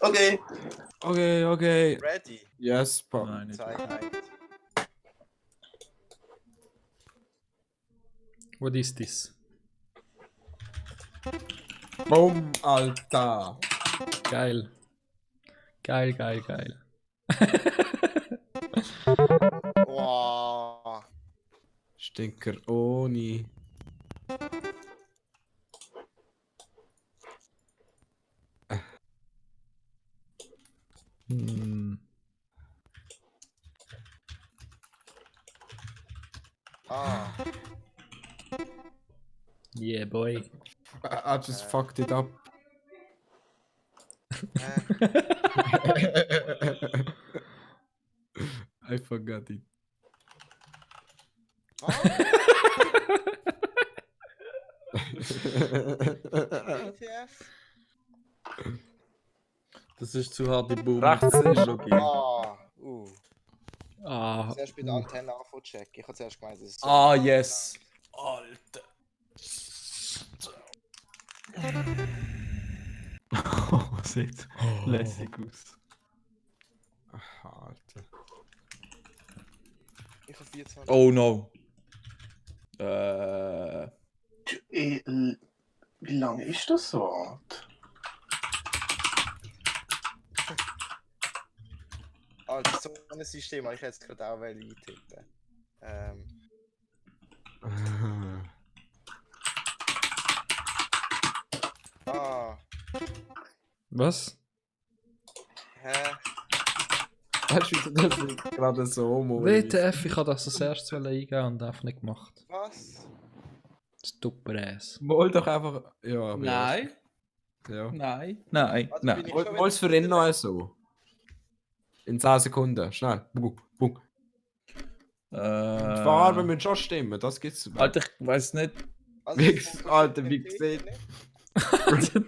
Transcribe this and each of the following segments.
Okay. Okay. Ready? Yes, Pop. Nein, nicht. Zeit. What is this? Boom, Alter. Geil. Geil. Wow. Stinker Oni. Ah. Yeah, boy. I just fucked it up. I forgot it. ETF? Das ist zu hart die Boom. Rechtstechnologie. Zuerst bei der Antenne anfangen checken. Ich habe zuerst gemeint, das ist so. Yes. Alter. Oh, sieht lässig aus. Alter. Ich habe 24. Oh no. Wie lange ist das so? Alter, so ein System habe ich jetzt gerade auch eintippen. Was? Hä? Hast du das gerade so Mori? WTF, ich habe das erst eingeben und einfach nicht gemacht. Was? Stupid-ass. Mal doch einfach. Ja, aber Nein. Ja. Nein. Also bin ich schon Wollt's für ihn noch so? In 10 Sekunden. Schnell. Bum. Die Farben müssen schon stimmen, das gibt's. Alter, ich weiß nicht. Also, Alter, wie gesehen.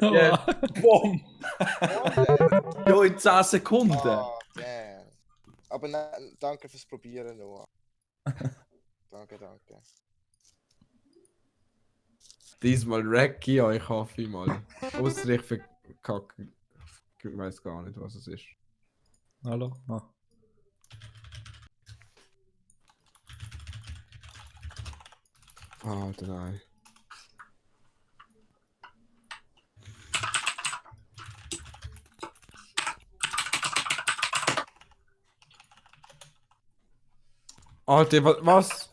Ja. Boom. Oh, Ja, in 10 Sekunden. damn. Aber nein, danke fürs Probieren, Noah. Danke. Diesmal wreck ich euch, hoffe ich mal. Ausser ich verkacke. Ich weiß gar nicht, was es ist. Hallo? Ah. Alter, nein. Alter, was?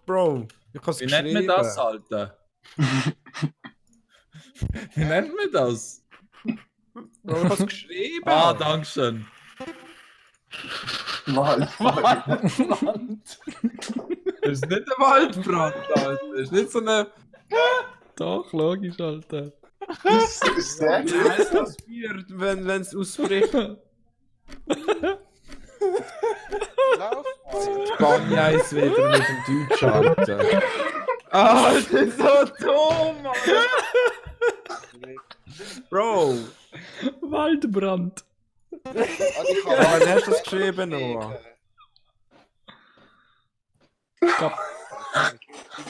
Bro, ich hab's Wie geschrieben. nennt man das, Alter? Wie nennt man das? Bro, ich hab's geschrieben. Dankeschön. Waldbrand. Das ist nicht ein Waldbrand, Alter. Das ist nicht so eine... Doch, logisch, Alter. Das ist sehr Wie heißt das Bier, wenn es ausbricht? Lauf mal. Banjais wieder mit dem Deutsch, Alter. Alter, so dumm, Alter. Bro. Waldbrand. Also ich Ja, wann hast du das geschrieben, Noah?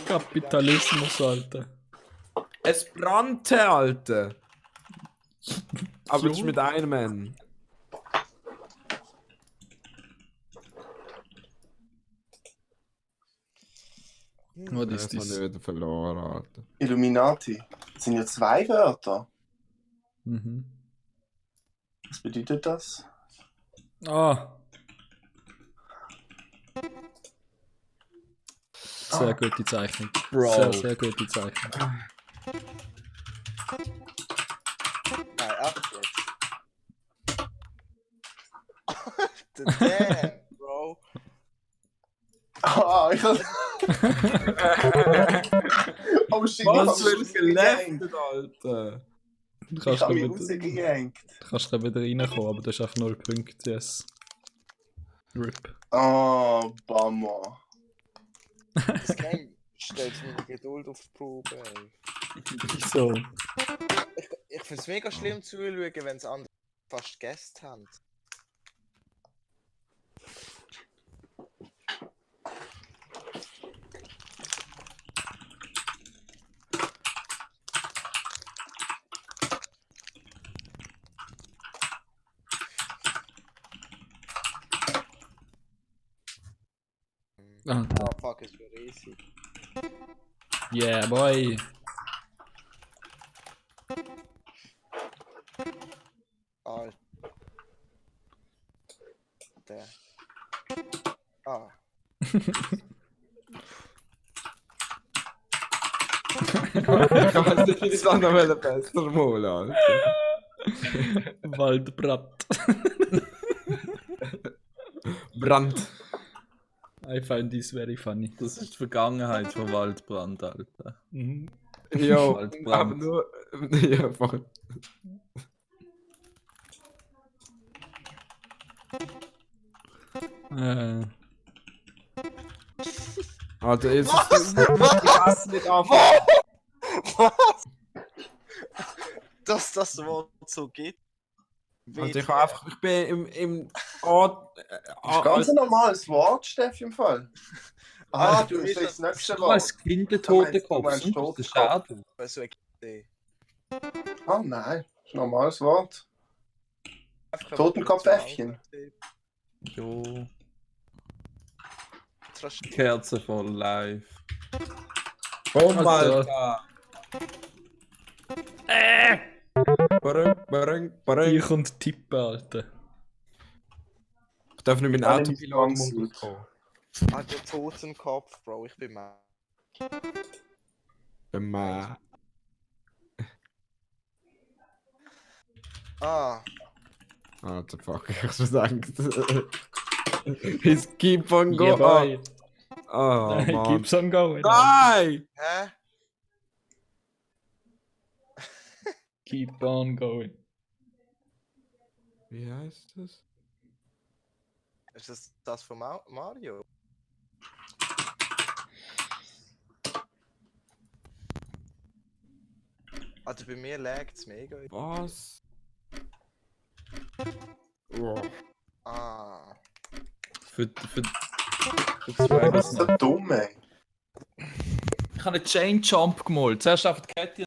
Kapitalismus, Alter. Es brannte, Alter. Aber das ist mit einem Mann. Was ist Das das? habe ich wieder verloren, Alter. Illuminati. Das sind ja 2 Wörter. Mhm. Was bedeutet das? Sehr gute Zeichnung. Bro. Sehr, sehr gute Zeichnung. Nein, ab jetzt. Damn, Bro. Ah, ich hab... Oh shit, Was ich für hab ein mich Geleftet, Alter. Du Ich kannst hab mich wieder rausgegankt. reinkommen, aber du hast einfach 0 Punkte. Yes. RIP. Oh, Bummer. Das Game stellt meine Geduld auf die Probe, ey. Wieso? Ich find's mega schlimm zuzuschauen, wenn es andere fast Gäste haben. Alter. Oh fuck, ist mir riesig. Yeah, boy. Alter. Der. Ah. Ich weiß nicht, wie ich das noch besser mal, Alter. Waldbrand. Brand. I find this very funny. Das ist die Vergangenheit von Waldbrand, Alter. Mhm. Jo, Waldbrand. aber nur... Ja, voll. Alter, jetzt ist das nicht anfangen. Was? Dass das Wort so geht? Also ich habe einfach, ich bin im Ort... Das ist ganz ein normales Wort, Steffi, im Fall. Ah, du hast das nächste Du als Wort. Kind der Du meinst Totenkopf. Das Totenkopf. ist schade. So eine Idee. Ah, nein. Das ist ein normales Wort. Einfach ein Totenkopfäffchen. Jo. Trash- Kerze voll live. Oh, Also- Alter. Bareng. Hier kommt Tippen, Alter. Ich darf nicht mit dem Alle Autopilot mit kommen. Ah, der Totenkopf, Bro, ich bin mal. Ah, Alter, fuck, ich hab's gedacht. It's keep on Yeah, going. boy. Oh, man. Keeps on going. Nein! hä? Keep on going. Wie heißt das? Ist das von Mario? Also bei mir laggt es mega. Was? Oh. Ah. Für zwei Das ist so dumm, ey. Ich habe einen Chain Jump gemalt. Zuerst auf die Kette.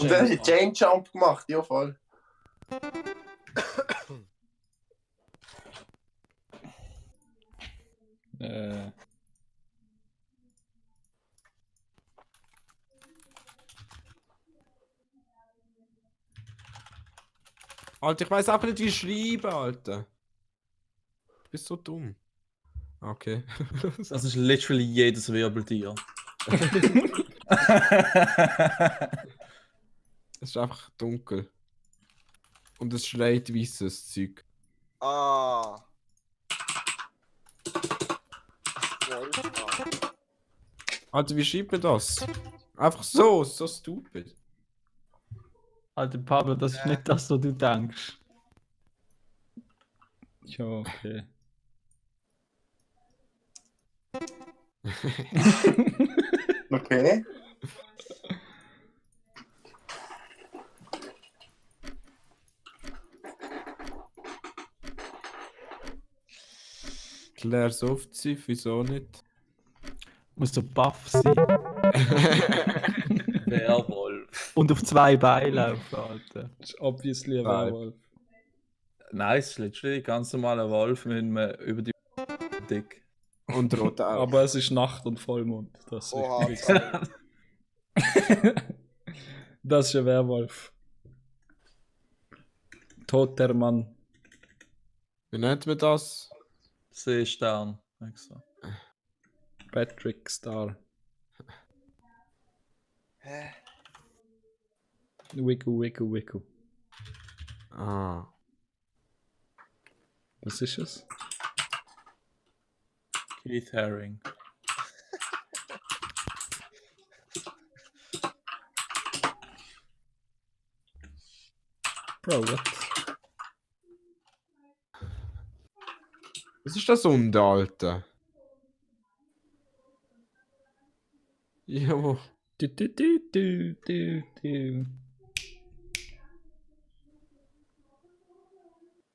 Und dann hat Chain Jump gemacht, ja voll. Alter, ich weiß auch nicht, wie schreiben, Alter. Du bist so dumm. Okay. Das ist literally jedes Wirbeltier. Es ist einfach dunkel. Und es schreit weißes Zeug. Ah. Wolfgang. Alter, wie schreibt man das? Einfach so stupid. Alter Pablo, das ist nicht das, was du denkst. Ja, okay. Okay. Klär's auf, Ziff, wieso nicht? Muss so buff sein. Werwolf. Und auf 2 Beinen laufen, Alter. Das ist obviously ein Nein. Werwolf. Nein, es ist literally ein ganz normaler Wolf mit einem über die dick. Und rote Augen. Aber es ist Nacht und Vollmond. Das ist Oha, wichtig. sorry. Das ist ein Werwolf. Toter Mann. Wie nennt man das? Seestern. Extra. Patrick Star. Hä? Wickel, wickel, wickel. Ah. Was ist es? Keith Haring. Bro, what? Was ist das unten, Alter? Jo. Du.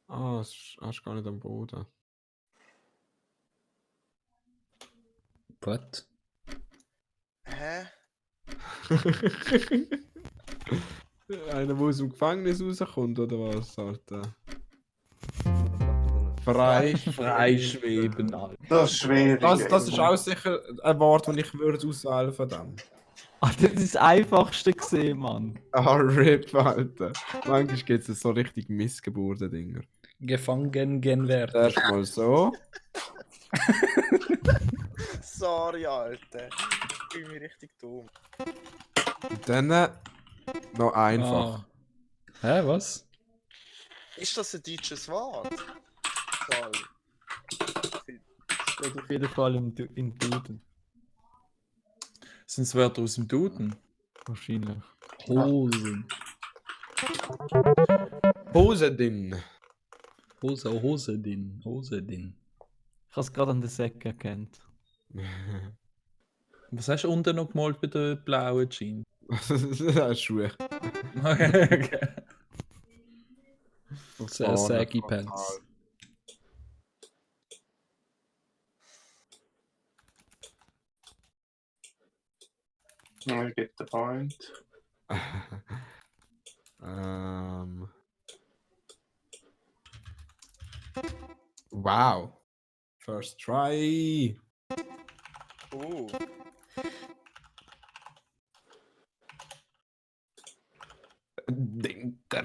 Ah, es ist gar nicht am Boden. What? Hä? Einer, der aus dem Gefängnis rauskommt, oder was, Alter? Freischweben, Alter. Das ist schwierig. Das ist auch sicher ein Wort, das ich würde auswählen von dem. Ah, das ist das einfachste gesehen, Mann. Ah, RIP, Alter. Manchmal gibt es so richtig Missgeburten-Dinger. Gefangen gehen werden. Erstmal so. Sorry, Alter. Ich bin mir richtig dumm. Und dann noch einfach. Ah. Hä, was? Ist das ein deutsches Wort? Sorry. Steht auf jeden Fall im Duden. Sind es Wörter aus dem Duden? Wahrscheinlich. Hosen. Hose drin. Hose din. Ich habe es gerade an der Säcke erkannt. Was hast du unten noch gemalt bei der blauen Jeans? Schuhe. Okay. Sehr saggy Pants. I get the point. Wow. First try. Dinker.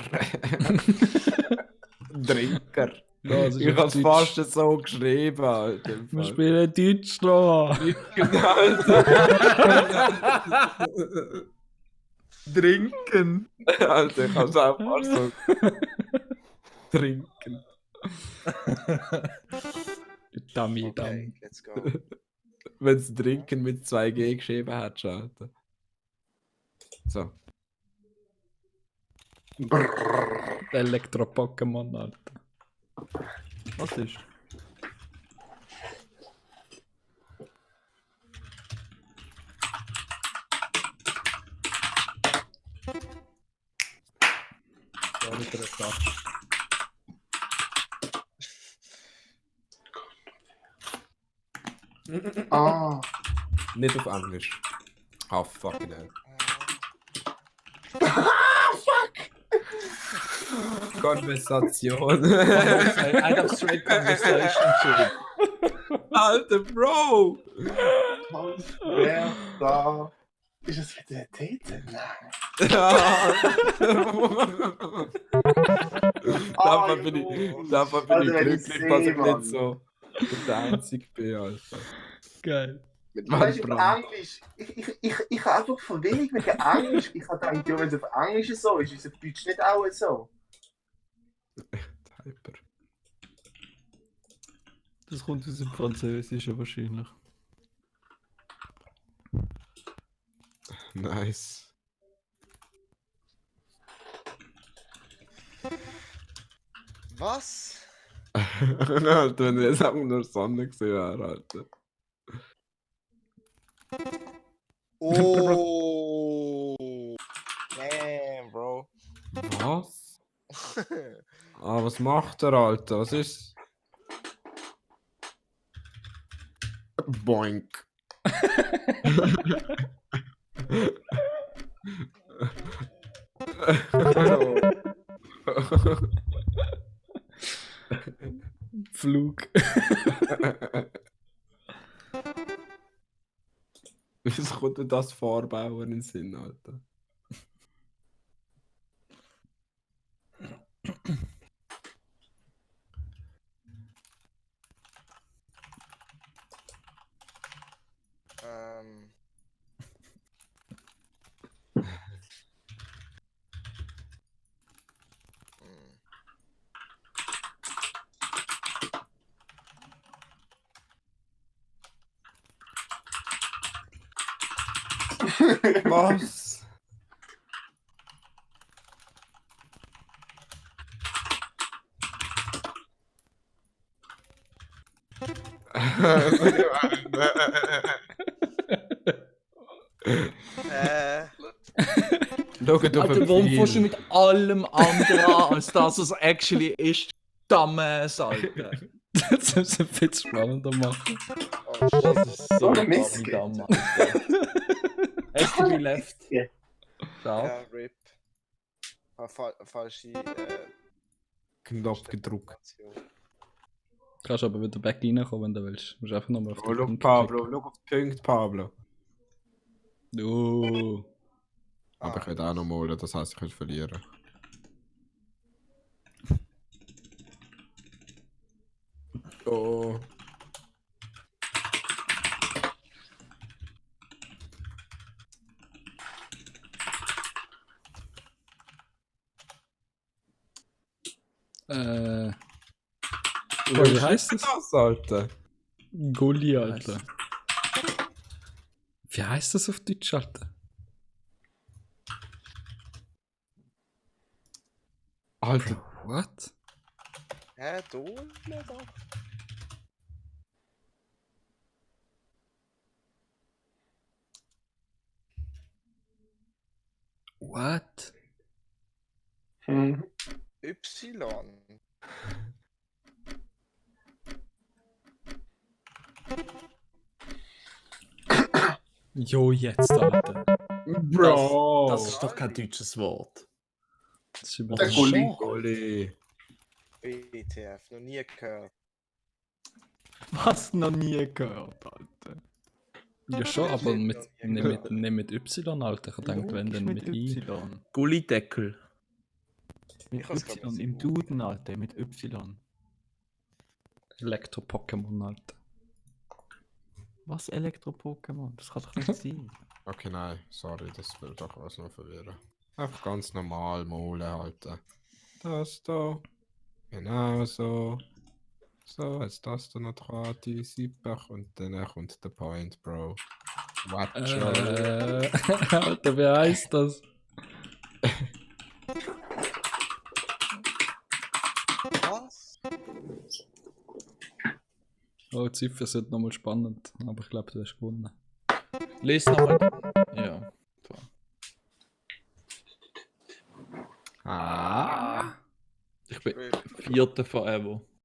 Drinker. Ja, das ist Ich auf hab's Deutsch. fast so geschrieben, Alter. Wir spielen Deutsch, noch. Trinken. Alter, ich hab's auch fast so. Trinken. Dummy. Okay, let's go. Wenn's Trinken mit 2G geschrieben hat, Alter. So. Elektro-Pokémon, Alter. Was ist? Sorry für den Touch. Ah. Nicht auf Englisch. Oh, fucking hell. Konversation. Einfach straight conversation shit. Alter, Bro! Wer da? Ist es wieder ein Titel? Nein. Dafür bin ich Also, wenn ich glücklich, sehe, dass ich Mann. nicht so der Einzige bin, Alter. Geil. Mit Weißt du, Waldbrand. auf Englisch. Ich habe einfach Verwirrung wegen Englisch. Ich habe gedacht, ja, wenn es auf Englisch so ist, ist es auf Deutsch nicht auch so. Hyper. Das kommt aus dem Französischen wahrscheinlich. Nice. Was? Alter, wenn ich jetzt auch nur Sonne gesehen wäre, Alter. Oh. Damn, bro. Was? Ah, was macht er, Alter? Was ist? Boink. Flug. Wieso kommt denn das Vorbauer in den Sinn, Alter? Was? Schau dir Alter, warum fährst du mit allem anderen an, als das, was actually ist? Dumbass, Alter. Das ist ein bisschen spannender machen. Oh, shit. Das ist so ein Mist. dumm, Alter. STB left. Ja. Schade. Ja, RIP. Falsche Knopf gedruckt. Information. Kannst aber wieder back reinkommen, wenn du willst. Du musst einfach nochmal auf Oh, den schau, Punkt Pablo, schau auf die Punkte, Pablo. klicken. Aber ich will auch noch malen, das heisst, ich will verlieren. Oh. Oh, wie heißt das? Das, Alter? Gulli, Alter. Wie heißt das auf Deutsch, Alter? Alter, What? Hä, du? Da? What? Hm. Y. Jo, jetzt, Alter. Bro! Das ist doch kein deutsches Wort. Das ist über Der den Gulli. Schach. Gulli. WTF, noch nie gehört. Was noch nie gehört, Alter. Ja schon, aber mit, Nee, nicht mit Y, Alter. Ich denke, wenn dann mit I. Y. Gullideckel. Mit Ich hab's grad Y im Duden, Alter, mit Y. Elektro-Pokémon, Alter. Was Elektro-Pokémon? Das kann doch nicht sein. Okay, nein, sorry, das will doch was noch verwirren. Einfach ganz normal malen halten. Das da. Genau so. So, jetzt das da noch dran, die Siebach und dann kommt der Point, Bro. What? Alter, wer heißt das? Was? Oh, die Ziffer sind nochmal spannend, aber ich glaube, du hast gewonnen. Lies nochmal. Ja. So. Ah. Ich bin Vierter von Evo.